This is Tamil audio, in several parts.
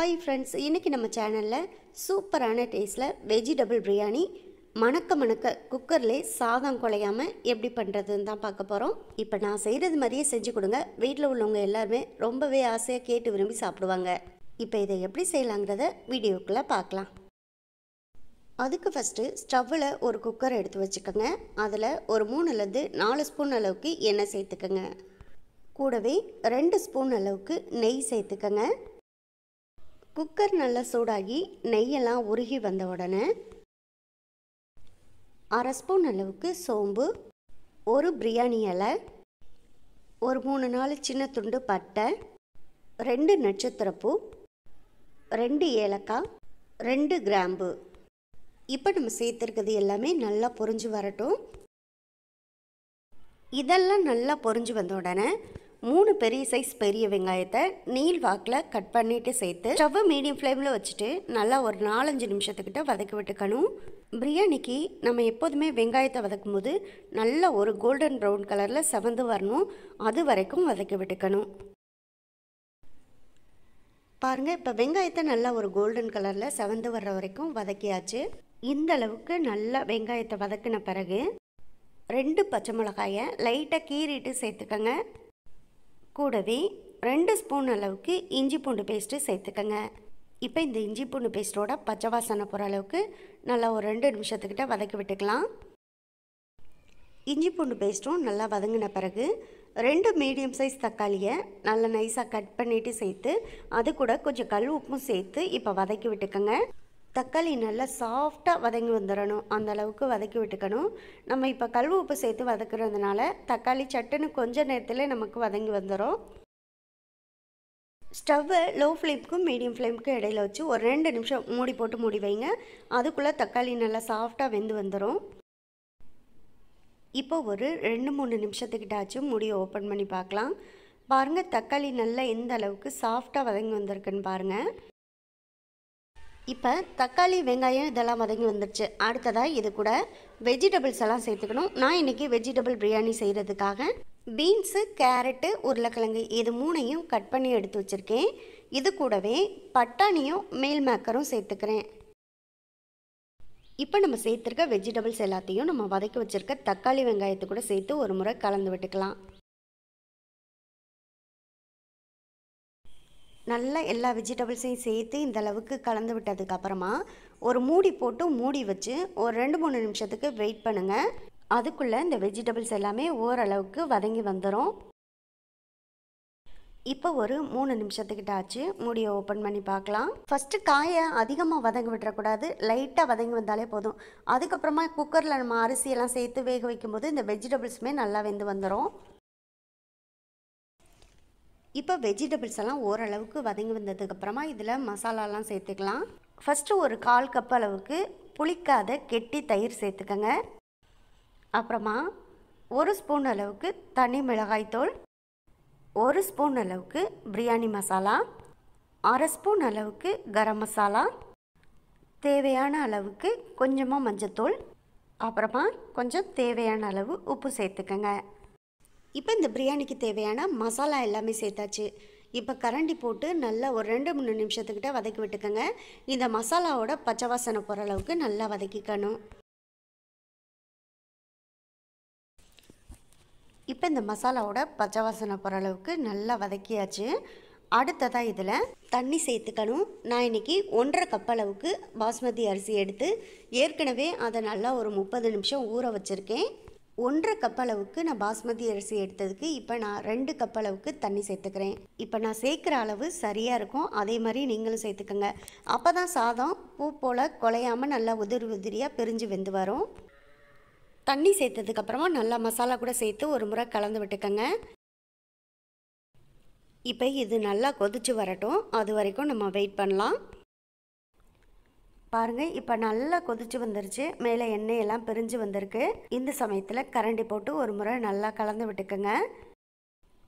ஹாய் ஃப்ரெண்ட்ஸ், இன்றைக்கி நம்ம சேனலில் சூப்பரான டேஸ்ட்டில் வெஜிடபிள் பிரியாணி மணக்க குக்கர்லேயே சாதம் குலையாமல் எப்படி பண்ணுறதுன்னு தான் பார்க்க போகிறோம். இப்போ நான் செய்கிறது மாதிரியே செஞ்சு கொடுங்க. வீட்டில் உள்ளவங்க எல்லாருமே ரொம்பவே ஆசையாக கேட்டு விரும்பி சாப்பிடுவாங்க. இப்போ இதை எப்படி செய்யலாங்கிறத வீடியோக்குள்ளே பார்க்கலாம். அதுக்கு ஃபஸ்ட்டு ஸ்டவ்வில் ஒரு குக்கர் எடுத்து வச்சுக்கோங்க. அதில் ஒரு 3லேருந்து 4 ஸ்பூன் அளவுக்கு எண்ணெய் சேர்த்துக்கோங்க. கூடவே 2 ஸ்பூன் அளவுக்கு நெய் சேர்த்துக்கோங்க. குக்கர் நல்லா சூடாகி நெய்யெல்லாம் உருகி வந்த உடனே 1/2 ஸ்பூன் அளவுக்கு சோம்பு, ஒரு பிரியாணி இலை, ஒரு 3-4 சின்ன துண்டு பட்டை, 2 நட்சத்திரப்பூ, 2 ஏலக்காய், 2 கிராம்பு. இப்போ நம்ம சேர்த்துருக்கிறது எல்லாமே நல்லா பொரிஞ்சு வரட்டும். இதெல்லாம் நல்லா பொரிஞ்சு வந்த உடனே 3 பெரிய சைஸ் பெரிய வெங்காயத்தை நீள் வாக்கில் கட் பண்ணிவிட்டு சேர்த்து ஸ்டவ் மீடியம் ஃப்ளேமில் வச்சுட்டு நல்லா ஒரு 4-5 நிமிஷத்துக்கிட்ட வதக்கி விட்டுக்கணும். பிரியாணிக்கு நம்ம எப்போதுமே வெங்காயத்தை வதக்கும் போது நல்லா ஒரு கோல்டன் ப்ரௌன் கலரில் செவந்து வரணும். அது வரைக்கும் வதக்கி விட்டுக்கணும். பாருங்கள், இப்போ வெங்காயத்தை நல்லா ஒரு கோல்டன் கலரில் செவந்து வர்ற வரைக்கும் வதக்கியாச்சு. இந்த அளவுக்கு நல்லா வெங்காயத்தை வதக்கின பிறகு 2 பச்சை மிளகாயை லைட்டாக கீறிட்டு சேர்த்துக்கங்க. கூடவே 2 ஸ்பூன் அளவுக்கு இஞ்சி பூண்டு பேஸ்ட்டு சேர்த்துக்கங்க. இப்போ இந்த இஞ்சி பூண்டு பேஸ்ட்டோட பச்சை வாசனை போகிற அளவுக்கு நல்லா ஒரு 2 நிமிஷத்துக்கிட்ட வதக்கி விட்டுக்கலாம். இஞ்சி பூண்டு பேஸ்ட்டும் நல்லா வதங்கின பிறகு 2 மீடியம் சைஸ் தக்காளியை நல்லா நைஸாக கட் பண்ணிவிட்டு சேர்த்து அது கூட கொஞ்சம் கல் உப்பும் சேர்த்து இப்போ வதக்கி விட்டுக்கோங்க. தக்காளி நல்லா சாஃப்டாக வதங்கி வந்துடணும். அந்த அளவுக்கு வதக்கி விட்டுக்கணும். நம்ம இப்போ கல் உப்பு சேர்த்து வதக்குறதுனால தக்காளி சட்டுன்னு கொஞ்சம் நேரத்தில் நமக்கு வதங்கி வந்துடும். ஸ்டவ்வை லோ ஃப்ளேமுக்கும் மீடியம் ஃப்ளேமுக்கும் இடையில வச்சு ஒரு 2 நிமிஷம் மூடி போட்டு மூடி வைங்க. அதுக்குள்ளே தக்காளி நல்லா சாஃப்டாக வெந்து வந்துடும். இப்போ ஒரு 2-3 நிமிஷத்துக்கிட்ட ஆச்சு. மூடியை ஓப்பன் பண்ணி பார்க்கலாம். பாருங்கள், தக்காளி நல்லா எந்த அளவுக்கு சாஃப்டாக வதங்கி வந்திருக்குன்னு பாருங்கள். இப்போ தக்காளி வெங்காயம் இதெல்லாம் வதங்கி வந்துடுச்சு. அடுத்ததாக இது கூட வெஜிடபிள்ஸ் எல்லாம் சேர்த்துக்கணும். நான் இன்றைக்கி வெஜிடபிள் பிரியாணி செய்கிறதுக்காக பீன்ஸு, கேரட்டு, உருளைக்கிழங்கு இது 3ஐயும் கட் பண்ணி எடுத்து வச்சுருக்கேன். இது கூடவே பட்டாணியும் மீல் மேக்கரும் சேர்த்துக்கிறேன். இப்போ நம்ம சேர்த்துருக்க வெஜிடபிள்ஸ் எல்லாத்தையும் நம்ம வதக்கி வச்சுருக்க தக்காளி வெங்காயத்தை கூட சேர்த்து ஒரு முறை கலந்து விட்டுக்கலாம். நல்லா எல்லா வெஜிடபிள்ஸையும் சேர்த்து இந்த அளவுக்கு கலந்து விட்டதுக்கப்புறமா ஒரு மூடி போட்டு மூடி வச்சு ஒரு 2-3 நிமிஷத்துக்கு வெயிட் பண்ணுங்கள். அதுக்குள்ளே இந்த வெஜிடபிள்ஸ் எல்லாமே ஓரளவுக்கு வதங்கி வந்துடும். இப்போ ஒரு 3 நிமிஷத்துக்கிட்ட ஆச்சு. மூடியை ஓப்பன் பண்ணி பார்க்கலாம். ஃபஸ்ட்டு காயை அதிகமாக வதங்கி விட்டுறக்கூடாது. லைட்டாக வதங்கி வந்தாலே போதும். அதுக்கப்புறமா குக்கரில் நம்ம அரிசியெல்லாம் சேர்த்து வேக வைக்கும்போது இந்த வெஜிடபிள்ஸுமே நல்லா வெந்து வந்துடும். இப்போ வெஜிடபிள்ஸ் எல்லாம் ஓரளவுக்கு வதங்கி வந்ததுக்கப்புறமா இதில் மசாலாலாம் சேர்த்துக்கலாம். ஃபஸ்ட்டு ஒரு 1/4 கப் அளவுக்கு புளிக்காத கெட்டி தயிர் சேர்த்துக்கங்க. அப்புறமா 1 ஸ்பூன் அளவுக்கு தனி மிளகாய்த்தூள், 1 ஸ்பூன் அளவுக்கு பிரியாணி மசாலா, 1/2 ஸ்பூன் அளவுக்கு கரம் மசாலா, தேவையான அளவுக்கு கொஞ்சமாக மஞ்சத்தூள், அப்புறமா கொஞ்சம் தேவையான அளவு உப்பு சேர்த்துக்கங்க. இப்போ இந்த பிரியாணிக்கு தேவையான மசாலா எல்லாமே சேர்த்தாச்சு. இப்போ கரண்டி போட்டு நல்லா ஒரு 2-3 நிமிஷத்துக்கிட்ட வதக்கி விட்டுக்கோங்க. இந்த மசாலாவோட பச்சை வாசனை போகிற அளவுக்கு நல்லா வதக்கிக்கணும். இப்போ இந்த மசாலாவோட பச்சை வாசனை போகிற அளவுக்கு நல்லா வதக்கியாச்சு. அடுத்ததாக இதில் தண்ணி சேர்த்துக்கணும். நான் இன்றைக்கி 1.5 கப் அளவுக்கு பாஸ்மதி அரிசி எடுத்து ஏற்கனவே அதை நல்லா ஒரு 30 நிமிஷம் ஊற வச்சுருக்கேன். 1.5 கப் அளவுக்கு நான் பாஸ்மதி அரிசி எடுத்ததுக்கு இப்போ நான் 2 கப் அளவுக்கு தண்ணி சேர்த்துக்கிறேன். இப்போ நான் சேர்க்குற அளவு சரியாக இருக்கும். அதே மாதிரி நீங்களும் சேர்த்துக்கோங்க. அப்போ தான் சாதம் பூ போல் குலையாமல் நல்லா உதிரியாக பிரிஞ்சு வெந்து வரும். தண்ணி சேர்த்ததுக்கப்புறமா நல்லா மசாலா கூட சேர்த்து ஒரு முறை கலந்து விட்டுக்கோங்க. இப்போ இது நல்லா கொதிச்சு வரட்டும். அது வரைக்கும் நம்ம வெயிட் பண்ணலாம். பாருங்கள், இப்போ நல்லா கொதிச்சு வந்துருச்சு. மேலே எண்ணெயெல்லாம் பிரிஞ்சு வந்திருக்கு. இந்த சமயத்தில் கரண்டி போட்டு ஒரு முறை நல்லா கலந்து விட்டுக்கோங்க.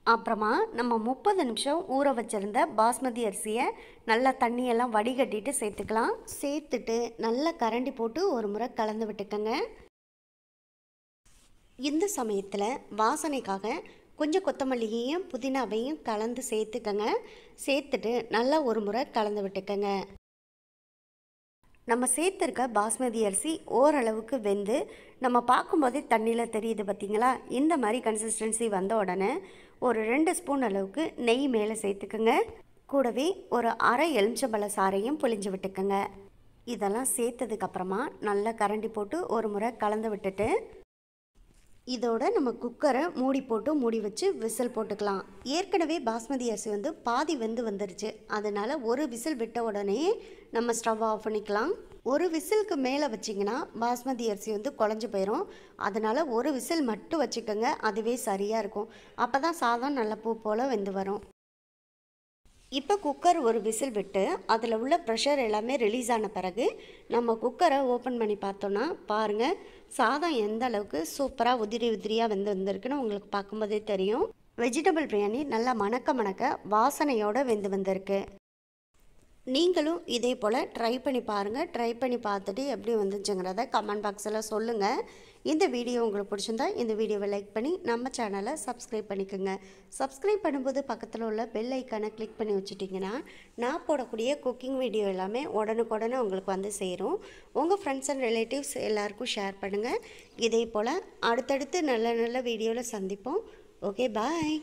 அப்புறமா நம்ம 30 நிமிஷம் ஊற வச்சுருந்த பாஸ்மதி அரிசியை நல்லா தண்ணியெல்லாம் வடிகட்டிட்டு சேர்த்துக்கலாம். சேர்த்துட்டு நல்லா கரண்டி போட்டு ஒரு முறை கலந்து விட்டுக்கோங்க. இந்த சமயத்தில் வாசனைக்காக கொஞ்சம் கொத்தமல்லியையும் புதினாவையும் கலந்து சேர்த்துக்கங்க. சேர்த்துட்டு நல்லா ஒரு முறை கலந்து விட்டுக்கங்க. நம்ம சேர்த்துருக்க பாஸ்மதி அரிசி ஓரளவுக்கு வெந்து நம்ம பார்க்கும்போதே தண்ணியில் தெரியுது பார்த்திங்களா? இந்த மாதிரி கன்சிஸ்டன்சி வந்த உடனே ஒரு 2 ஸ்பூன் அளவுக்கு நெய் மேலே சேர்த்துக்குங்க. கூடவே ஒரு அரை எலுமிச்சம்பழ சாறையும் புழிஞ்சு விட்டுக்கங்க. இதெல்லாம் சேர்த்ததுக்கப்புறமா நல்லா கரண்டி போட்டு ஒரு முறை கலந்து விட்டுட்டு இதோட நம்ம குக்கரை மூடி வச்சு விசில் போட்டுக்கலாம். ஏற்கனவே பாஸ்மதி அரிசி பாதி வெந்து வந்துருச்சு. அதனால் ஒரு விசில் விட்ட உடனே நம்ம ஸ்டவ் ஆஃப் பண்ணிக்கலாம். ஒரு விசிலுக்கு மேலே வச்சிங்கன்னா பாஸ்மதி அரிசி குழஞ்சி போயிடும். அதனால் ஒரு விசில் மட்டும் வச்சுக்கோங்க, அதுவே சரியாக இருக்கும். அப்போ தான் சாதம் நல்ல பூ போல் வெந்து வரும். இப்போ குக்கர் ஒரு விசில் விட்டு அதில் உள்ள ப்ரெஷர் எல்லாமே ரிலீஸ் ஆன பிறகு நம்ம குக்கரை ஓப்பன் பண்ணி பார்த்தோன்னா பாருங்கள், சாதம் எந்த அளவுக்கு சூப்பராக உதிரியாக வந்திருக்குன்னு உங்களுக்கு பார்க்கும்போதே தெரியும். வெஜிடபிள் பிரியாணி நல்லா மணக்க வாசனையோடு வெந்து வந்திருக்கு. நீங்களும் இதே போல் ட்ரை பண்ணி பாருங்கள். ட்ரை பண்ணி பார்த்துட்டு எப்படி வந்துச்சுங்கிறத கமெண்ட் பாக்ஸில் சொல்லுங்கள். இந்த வீடியோ உங்களுக்கு பிடிச்சிருந்தா இந்த வீடியோவை லைக் பண்ணி நம்ம சேனலை சப்ஸ்கிரைப் பண்ணிக்கோங்க. சப்ஸ்கிரைப் பண்ணும்போது பக்கத்தில் உள்ள பெல் ஐக்கானை கிளிக் பண்ணி வச்சுட்டிங்கன்னா நான் போடக்கூடிய குக்கிங் வீடியோ எல்லாமே உடனுக்குடனே உங்களுக்கு சேரும். உங்கள் ஃப்ரெண்ட்ஸ் அண்ட் ரிலேட்டிவ்ஸ் எல்லாருக்கும் ஷேர் பண்ணுங்கள். இதே போல் அடுத்தடுத்து நல்ல வீடியோவில் சந்திப்போம். ஓகே, பாய்.